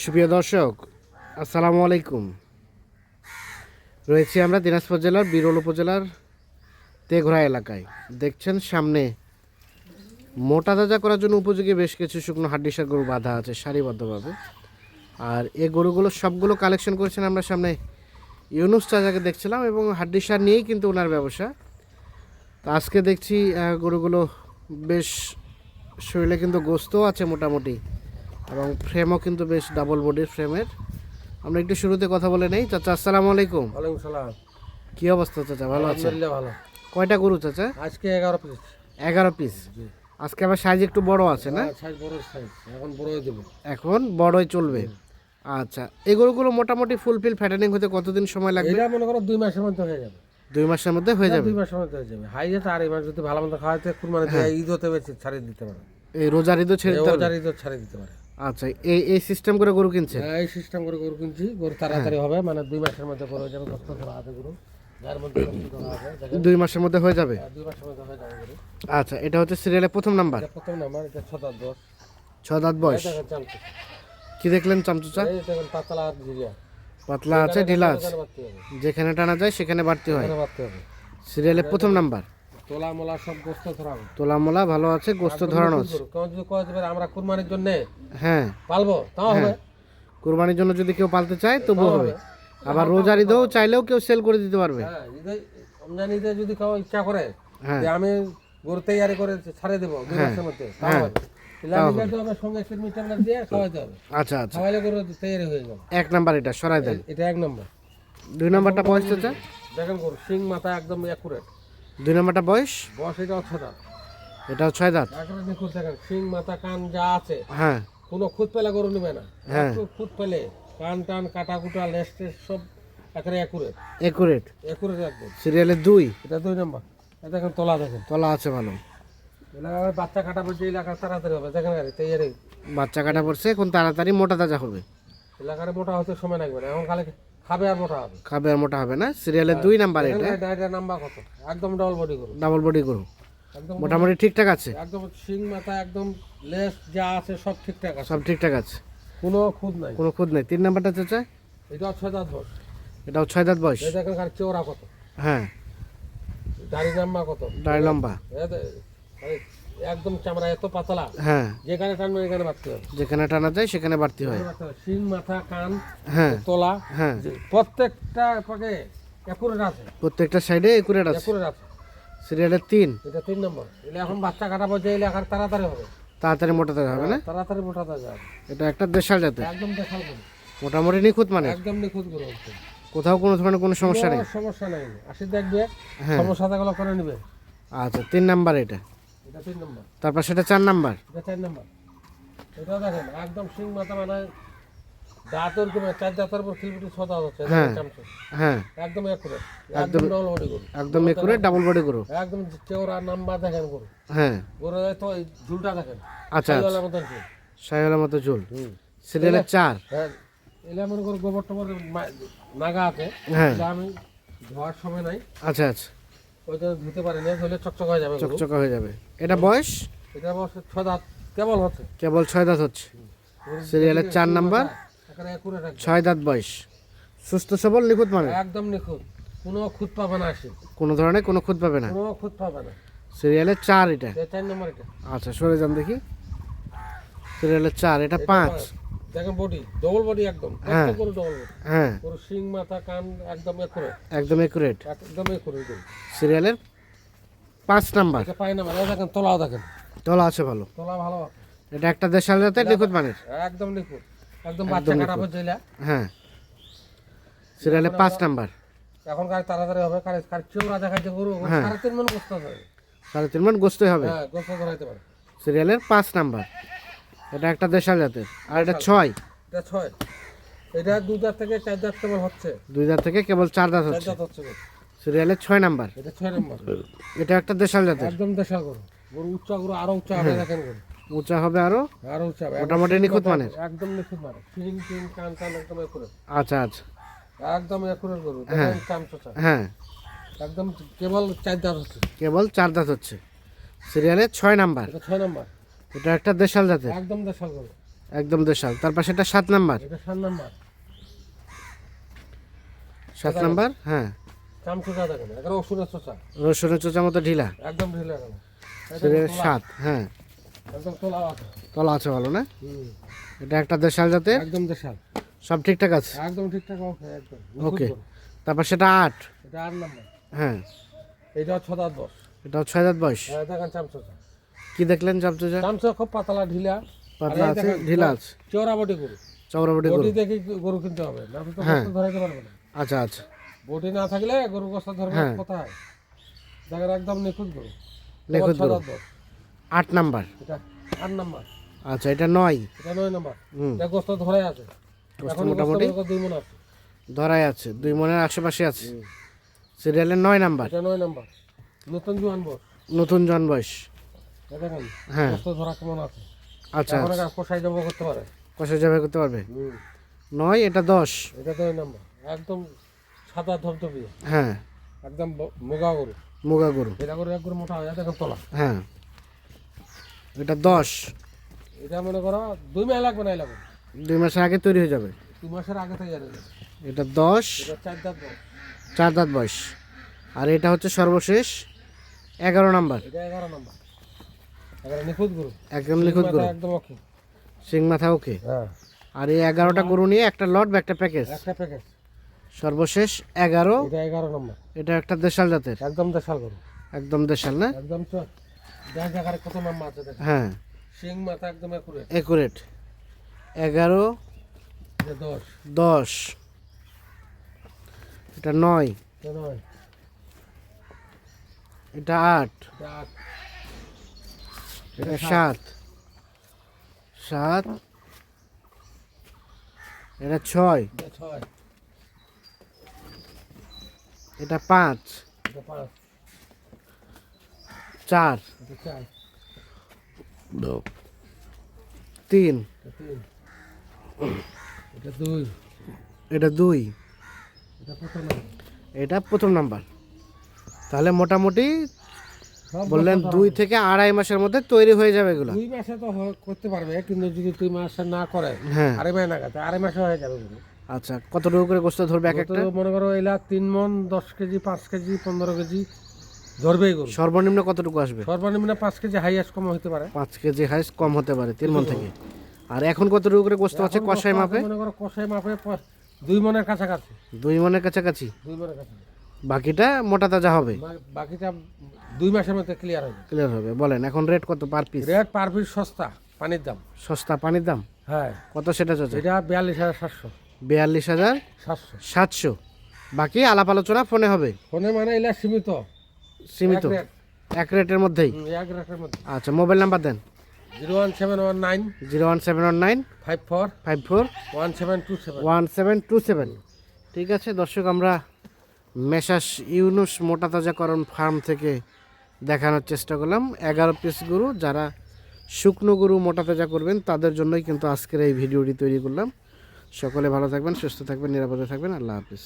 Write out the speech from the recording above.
সুপ্রিয় দর্শক, আসসালামু আলাইকুম। রয়েছি আমরা দিনাজপুর জেলার বিরল উপজেলার তেঘরা এলাকায়। দেখছেন সামনে মোটা তাজা করার জন্য উপযোগী বেশ কিছু শুকনো হাড্ডিসার গরু বাঁধা আছে সারিবদ্ধভাবে। আর এই গরুগুলো সবগুলো কালেকশন করেছেন আমরা সামনে ইউনুস চাচাকে দেখছিলাম, এবং হাড্ডিসার নিয়েই কিন্তু ওনার ব্যবসা। তো আজকে দেখছি গরুগুলো বেশ শরীরে কিন্তু গোস্তও আছে মোটামুটি, এবং ফ্রেমও কিন্তু বেশ ডাবল বডির ফ্রেমের। আমরা একটু শুরুতে কথা বলে নেই। চাচা আসসালামু আলাইকুম। ওয়ালাইকুম সালাম। কি অবস্থা চাচা, ভালো আছেন? আলহামদুলিল্লাহ ভালো। কয়টা গরু চাচা? আজকে 11 পিস। 11 পিস। আজকে আবার সাইজ একটু বড় আছে না? সাইজ বড় সাইজ, এখন বড়ই দেব। এখন বড়ই চলবে। আচ্ছা, এই গরুগুলো মোটামুটি ফুলফিল ফ্যাটেনিং হতে কতদিন সময় লাগবে? এটা মনে করো 2 মাসের মধ্যে হয়ে যাবে। 2 মাসের মধ্যে হয়ে যাবে। 2 মাসের মধ্যে হয়ে যাবে। হাই যেটা আর এই মাস যদি ভালো মতো খাওয়াতে কুরবানি দিয়ে ঈদ হতে বেশি ছাড়িয়ে দিতে পারে। এই রোজার ঈদও ছেড়ে দিতে রোজার ঈদ ছাড়িয়ে দিতে পারে। আচ্ছা, এই সিস্টেম করে গরু কিনছে? হ্যাঁ, এই সিস্টেম করে গরু কিনছি। গরু তাড়াতাড়ি হবে, মানে 2 মাসের মধ্যে গরু হয়ে যাবে। কষ্ট ধরা আছে গরু, যার মধ্যে কষ্ট ধরা আছে, দেখেন 2 মাসের মধ্যে হয়ে যাবে। 2 মাসের মধ্যে হয়ে যাবে গরু। আচ্ছা, এটা হচ্ছে সিরিয়ালের প্রথম নাম্বার। এটা প্রথম নাম্বার। এটা 6 6 দাঁত বয়স। দেখেন চামচা। কি দেখলেন চামচুচা? এই দেখেন পাতলা আর ঝিলিয়া। পাতলা আছে, ঢিলা আছে, যেখানে টানা যায় সেখানে বাড়তি হয়। বাড়তে হবে। সিরিয়ালের প্রথম নাম্বার। তোলা মোলা সব গোস্ত ধরা। তোলামোলা ভালো আছে, গোস্ত ধরানো আছে। কেউ যদি কয় যে আমরা কুরবানির জন্য হ্যাঁ, পালবো, তাও হবে। কুরবানির জন্য যদি কেউ পালতে চায় তবুও হবে। আবার রোজার ঈদেও চাইলেও কেউ সেল করে দিতে পারবে। হ্যাঁ, রমজান ঈদে যদি কেউ ইচ্ছা করে হ্যাঁ, যে আমি গরু তৈরি করে ছাড়ে দেবো 2 মাসের মধ্যে, তাও হবে। নিতে হবে, সঙ্গে মিটার দিয়ে খাওয়াইতে হবে। আচ্ছা আচ্ছা, খাওয়াইলে গরু তৈরি হয়ে যাবে। 1 নাম্বার এটা সরাই দেন। এটা 1 নম্বর। 2 নাম্বারটা বয়স চাচা? দেখেন গরু শিং মাথা একদম একুরেট। 2 নাম্বারটা বয়স? বয়স এটা 6 দাঁত। এটাও 6 দাঁত। একেবারে নিখুঁত। দেখেন শিং মাথা কান যা আছে, হ্যাঁ কোনো খুঁত পেলে গরু নেবে না। হ্যাঁ, একটু খুঁত পেলে কান টান কাটা কুটা লেস টেস সব একেবারে একুরেট। একুরেট। একুরেট একদম। সিরিয়ালের 2। এটা 2 নম্বর। এটা দেখেন তোলা, দেখেন তলা আছে ভালো। এলাকায় বাচ্চা কাটা পড়ছে, এলাকা তাড়াতাড়ি হবে। দেখেন গাড়ি তৈরি, বাচ্চা কাটা পড়ছে, এখন তাড়াতাড়ি মোটা তাজা হবে। এলাকার মোটা হতে সময় লাগবে না, এখন খালি খাবে আর মোটা হবে। খাবে আর মোটা হবে না। সিরিয়ালের 2 নাম্বার এটা। এটা নাম্বার কত? একদম ডাবল বডি গরু। ডাবল বডি গরু, একদম মোটামুটি ঠিকঠাক আছে। একদম শিং মাথা একদম লেস যা আছে সব ঠিকঠাক আছে, সব ঠিকঠাক আছে, কোনো খুঁত নাই। কোনো খুঁত নেই। 3 নাম্বারটা চাচা? এটা 6 দাঁত বয়স। এটাও 6 দাঁত বয়স। এই দেখেন খালি চওড়া কত, হ্যাঁ, দাড়ি নাম্বার কত, দাড়ি লম্বা। একদম চামড়া এত পাতলা, হ্যাঁ, যেখানে টানবে এখানে বাড়তে হবে। যেখানে টানা যায় সেখানে বাড়তি হয়। শিং মাথা কান হ্যাঁ তোলা, হ্যাঁ, প্রত্যেকটা পাকে একুরেট আছে। প্রত্যেকটা সাইডে একুরেট আছে। একুরেট আছে। সিরিয়ালের 3। এটা 3 নম্বর। এলে এখন বাচ্চা কাটা পড়ছে, এলে এখন তাড়াতাড়ি হবে। তাড়াতাড়ি মোটা তাজা হবে না? তাড়াতাড়ি মোটাতে যাবে। এটা একটা দেশাল জাতের, একদম দেখাল গরু, মোটামুটি নিখুঁত মানে, একদম নিখুঁত গরু হচ্ছে। কোথাও কোনো ধরনের কোনো সমস্যা নেই। কোনো সমস্যা নেই। আসি দেখবে, হ্যাঁ, সমস্যা থাকলে করে নেবে। আচ্ছা, 3 নাম্বার এটা। এটা 3 নম্বর। তারপর সেটা 4 নাম্বার। এটা 4 নম্বর। এটা দেখেন একদম শিং মাথা, মানে দাঁতের কি 4 দাঁতের উপর খিলবিটি 6 দাঁত হচ্ছে। হ্যাঁ চামচা হ্যাঁ, একদম একুরেট, একদম ডবল বডি গরু, একদম একুরেট ডাবল বডি গরু। একদম চওড়া নাম্বার দেখেন গরু। হ্যাঁ, গরু তো এই ঝুলটা দেখেন, আচ্ছা আচ্ছা, শাহিওয়ালের মতন ঝুল। শাহিওয়ালের মতো ঝুল। সিরিয়ালের 4। হ্যাঁ, এলে মনে করো গোবর টোবর নাগা আছে, হ্যাঁ, এটা আমি ধোয়ার সময় নাই, আচ্ছা আচ্ছা, ওই জন্য ধুতে পারি না, ধুলে চকচক হয়ে যাবে গরু। চকচকা হয়ে যাবে। এটা বয়স? এটা অবশ্য 6 দাঁত কেবল হচ্ছে। কেবল 6 দাঁত হচ্ছে। সিরিয়ালের 4 নাম্বার, এখানে একুরেট একদম। 6 দাঁত বয়স, সুস্থ সবল নিখুঁত মানে, একদম নিখুঁত, কোনো খুঁত পাবে না। আসে কোনো ধরনের কোনো খুঁত পাবে না। কোনো খুঁত পাবে না। সিরিয়ালের 4 এটা। এটা 4 নম্বর। এটা আচ্ছা, সরে যান দেখি। সিরিয়ালের 4, এটা 5। দেখেন বডি ডবল বডি, একদম হ্যাঁ। প্রত্যেক গরু ডবল বডি। হ্যাঁ, গরু শিং মাথা কান একদম একুরেট, একদম একুরেট। একদম একুরেট গরু। সিরিয়ালের 5 নাম্বার। এটা পাই না, মানে দেখেন তোলাও দেখেন, তলা আছে ভালো। তোলা ভালো, এটা একটা দেশাল জাতের নিখুঁত মানের। একদম নিখুঁত, একদম বাচ্চা কাটা পড়ছে। হ্যাঁ, সিরিয়ালের 5 নাম্বার। এখন গাড়ি তাড়াতাড়ি হবে, কার চৌরা দেখাচ্ছে গরু। হ্যাঁ। 3.5 মণ গোস্ত হবে। 3.5 মণ গোস্তই হবে। হ্যাঁ, গোস্ত ধরাইতে পারে। সিরিয়ালের 5 নাম্বার। এটা একটা দেশাল জাতের। আর এটা 6। এটা 6। এটা 2 দাঁত থেকে 4 দাঁত কেবল হচ্ছে। 2 দাঁত থেকে কেবল 4 দাঁত 4 হচ্ছে। দাঁত হচ্ছে গরু। সিরিয়ালের 6 নাম্বার। এটা 6 নম্বর। এটা একটা দেশাল জাতের, একদম দেশাল গরু। গরু উচ্চা, গরু আরো উচ্চা হবে। দেখেন গরু উঁচা হবে আরো, আরো উচ্চা হবে। মোটামুটি নিখুঁত মানের। একদম নিখুঁত মানে, ফিং টিং কান টান একদম একুরেট, আচ্ছা আচ্ছা, একদম একুরেট গরু। দেখেন চামচা, হ্যাঁ, একদম কেবল 4 দাঁত হচ্ছে। কেবল 4 দাঁত হচ্ছে। সিরিয়ালের 6 নাম্বার। এটা 6 নম্বর। এটা একটা দেশাল জাতের, একদম দেশাল গরু। একদম দেশাল। তারপর সেটা 7 নাম্বার। এটা 7 নাম্বার। 7 নাম্বার, হ্যাঁ। চামচোচা দেখেন, এখানে ওষুধের চোচা, রসুনের চোচা মতো ঢিলা। একদম ঢিলে এখানে। সিরিয়াল 7, হ্যাঁ। একদম তোলা আছে। তলা আছে ভালো না? হুম, এটা একটা দেশাল জাতের, একদম দেশাল, সব ঠিকঠাক আছে। একদম ঠিকঠাক, ওকে একদম ওকে। তারপর সেটা 8, এটা 8 নাম্বার। হ্যাঁ। এটা 6 দাঁত বয়স। এটাও 6 দাঁত বয়স। হ্যাঁ, দেখেন চামচোচা। কি দেখলেন চামচুজা? চামচোচা খুব পাতলা ঢিলা, পাতলা আছে, ঢিলা আছে, চওড়া বডি গরু। চৌরাবটি গরু। বডি দেখে গরু কিনতে হবে, না তো হ্যাঁ। গোস্ত ধরাইতে পারবে না। আচ্ছা আচ্ছা, বডি না থাকলে গরু গোস্ত ধরবে হ্যাঁ। কোথায়? দেখেন একদম নিখুঁত গরু। নিখুঁত 6 গরু। দাঁত বয়স। 8 নাম্বার। এটা 8 নাম্বার। আচ্ছা, এটা 9। এটা 9 নাম্বার। হুম, এটা গোস্ত ধরে আছে। গোস্ত এখন মোটামুটি 2 মণ আছে। ধরাই আছে, 2 মনের আশেপাশে আছে। সিরিয়ালের 9 নাম্বার। এটা 9 নাম্বার। নতুন জোয়ান বয়স। নতুন জন বয়স। এটা দেখেন হ্যাঁ। গোস্ত ধরা কেমন আছে। আচ্ছা, এখন এটা কোষাই জমা করতে পারে। কষে যাবে করতে পারবে। 9, এটা 10। এটা 2 নাম্বার। একদম সাদা ধবধবে, হ্যাঁ, একদম মুগা গরু। মুগা গরু। এটা গরু এক গরু মোটা হয়, দেখেন তোলা। হ্যাঁ, এটা 10। এটা মনে করো 2 মাস লাগবে না, লাগবে 2 মাসের আগে তৈরি হয়ে যাবে। 2 মাসের আগে থেকে জানি। এটা 10, এটা 4 দাঁত বয়স। 4 দাঁত বয়স। আর এটা হচ্ছে সর্বশেষ 11 নাম্বার। এটা 11 নাম্বার। 11 নিখুঁত গরু, একদম নিখুঁত গরু, একদম ওকে। সিং মাথা ওকে। হ্যাঁ, আর এই 11টা গরু নিয়ে একটা লট বা একটা প্যাকেজ। একটা প্যাকেজ। সর্বশেষ 11। এটা 11 নাম্বার। এটা একটা দেশাল জাতের, একদম দেশাল গরু, একদম দেশাল না? একদম চল। দেখ জায়গায় কত নাম্বার আছে দেখেন। হ্যাঁ, সিং মাথা একদম একুরেট। একুরেট। 11, এটা 10, 10, এটা 9, এটা 9, এটা 8, এটা 8, এটা 7, 7, এটা 6, এটা 6, এটা 5, এটা 5, 4, এটা 4, 3, এটা 3, এটা 2, এটা 2, এটা প্রথম নাম্বার। এটা প্রথম নাম্বার। তাহলে মোটামুটি সব বললেন বছর 2 থেকে 2.5 মাসের মধ্যে তৈরি হয়ে যাবে এগুলো। 2 মাসে তো করতে পারবে, কিন্তু যদি 2 মাসে না করে, হ্যাঁ, 2.5 মাস না করতে, 2.5 মাসে হয়ে যাবে গরু। আচ্ছা, কতটুকু করে গোস্ত ধরবে এক একটা? তো মনে করো এলা 3 মণ, 10 কেজি, 5 কেজি, 15 কেজি ধরবেই গরু। সর্বনিম্ন কতটুকু আসবে? সর্বনিম্ন 5 কেজি, হাইয়েস্ট কম হতে পারে। 5 কেজি হাইস্ট কম হতে পারে 3 মণ থেকে। আর এখন কতটুকু করে গোস্ত আছে এখন কষাই গোস্ত মাপে? আছে মনে করো কষাই মাপে 2 মণের কাছাকাছি। 2 মণের কাছাকাছি। 2 মণের কাছাকাছি। বাকিটা মোটা তাজা হবে, বাকিটা 2 মাসের মধ্যে ক্লিয়ার হবে। ক্লিয়ার হবে। বলেন এখন রেট কত per piece? Rate per piece সস্তা, পানির দাম। সস্তা পানির দাম হ্যাঁ, কত সেটা চাচা? এটা 42,700। 42,700। বাকি আলাপ আলোচনা ফোনে হবে, ফোনে মানে এলা সীমিত, সীমিত, এক রেট। এক রেটের মধ্যেই। এক রেটের মধ্যে। আচ্ছা, মোবাইল নাম্বার দেন। 01719 01719 54 54 1727। 1727। ঠিক আছে দর্শক, আমরা মেসাস ইউনুস মোটা তাজাকরণ ফার্ম থেকে দেখানোর চেষ্টা করলাম 11 পিস গরু। যারা শুকনো গরু মোটা তাজা করবেন তাদের জন্যই কিন্তু আজকের এই ভিডিওটি তৈরি করলাম। সকলে ভালো থাকবেন, সুস্থ থাকবেন, নিরাপদে থাকবেন। আল্লাহ হাফিজ।